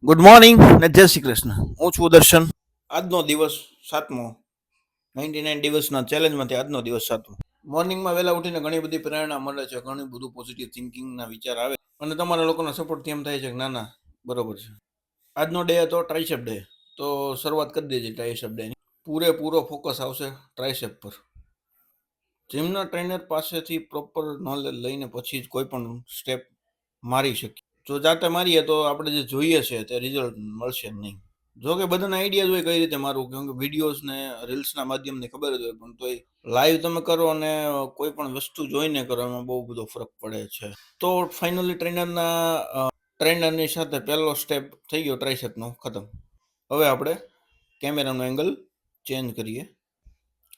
Good morning ને જય શ્રી કૃષ્ણ. હું છું દર્શન. આજનો દિવસ સાતમો 99 દિવસના ચેલેન્જમાંથી આજનો દિવસ સાતમો. મોર્નિંગમાં વહેલા ઉઠીને ઘણી બધી પ્રેરણા મળે છે, ઘણું બધું પોઝિટિવ થિંકિંગના વિચાર આવે અને તમારા લોકોના સપોર્ટથી એમ થાય છે કે ના ના બરોબર છે. આજનો ડે હતો ટ્રાઇસેપ ડે, તો શરૂઆત કરી દીધી ટ્રાઇસેપ ડેની. પૂરેપૂરો ફોકસ આવશે ટ્રાઇસેપ પર. જીમના ટ્રેનર પાસેથી પ્રોપર નોલેજ લઈને પછી જ કોઈ પણ સ્ટેપ મારી શકીએ. જો જાતે મારીએ તો આપણે જે જોઈએ છે તે રિઝલ્ટ મળશે નહીં. જો કે બધાને આઈડિયા જ હોય કઈ રીતે મારું, કેમ કે વિડીયોઝ ને રીલ્સના માધ્યમથી ખબર જ હોય, પણ તોય લાઈવ તમે કરો અને કોઈ પણ વસ્તુ જોઈને કરો એમાં બહુ બધો ફરક પડે છે. તો ફાઇનલી ટ્રેનરની સાથે પહેલો સ્ટેપ થઈ ગયો ટ્રાઇસેપનો ખતમ. હવે આપણે કેમેરાનો એંગલ ચેન્જ કરીએ.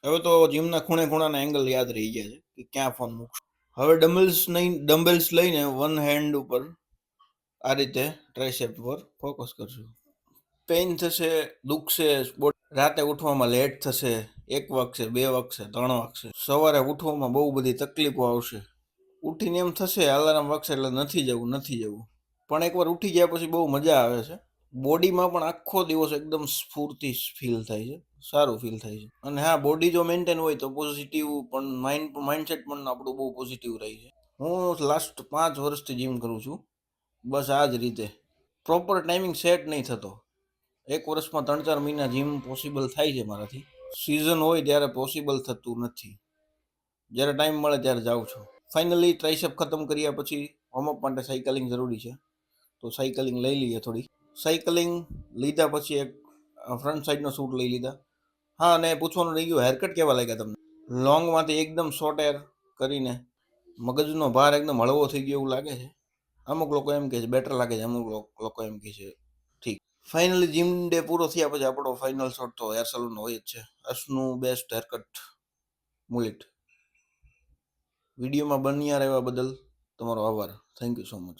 હવે તો જીમના ખૂણાના એંગલ યાદ રહી ગયા છે કે ક્યાં ફોન મૂકશું. હવે ડમ્બલ્સ લઈને વન હેન્ડ ઉપર આ રીતે ટ્રાઇસેપ પર ફોકસ કરશું. પેઇન થશે, દુખશે, રાતે ઉઠવામાં લેટ થશે, 1 વાગશે, 2 વાગશે, 3 વાગશે, સવારે ઉઠવામાં બહુ બધી તકલીફો આવશે. ઉઠીને એમ થશે અલાર્મ વાગશે એટલે નથી જવું, પણ એકવાર ઉઠી ગયા પછી બહુ મજા આવે છે. બોડીમાં પણ આખો દિવસ એકદમ સ્ફૂર્તિ ફીલ થાય છે, સારું ફીલ થાય છે. અને હા, બોડી જો મેન્ટેન હોય તો પોઝિટિવ પણ માઇન્ડસેટ પણ આપણું બહુ પોઝિટિવ રહે છે. હું લાસ્ટ 5 વર્ષથી જીમ કરું છું, બસ આ જ રીતે. પ્રોપર ટાઈમિંગ સેટ નહીં થતો. 1 વર્ષમાં 3-4 મહિના જીમ પોસિબલ થાય છે મારાથી. સિઝન હોય ત્યારે પોસિબલ થતું નથી. જ્યારે ટાઈમ મળે ત્યારે જાઉં છું. ફાઇનલી ટ્રાઇસેપ ખતમ કર્યા પછી વોર્મઅપ માટે સાયકલિંગ જરૂરી છે, તો સાયકલિંગ લઈ લઈએ થોડી. સાયકલિંગ લીધા પછી એક ફ્રન્ટ સાઈડનો શૂટ લઈ લીધા. હા, અને પૂછવાનું રહી ગયું, હેરકટ કેવા લાગ્યા તમને? લોંગમાંથી એકદમ શોર્ટ હેર કરીને મગજનો ભાર એકદમ હળવો થઈ ગયો એવું લાગે છે. અમુક લોકો એમ કહે છે બેટર લાગે છે, અમુક લોકો એમ કહે છે ઠીક. ફાઇનલી જીમ ડે પૂરો થયા પછી આપણો ફાઇનલ શોટ તો હેર સલૂનનો હોય જ છે. અર્શનું બેસ્ટ હેરકટ મુલિટ. વિડીયોમાં બન્યા રહેવા બદલ તમારો આભાર. Thank you so much.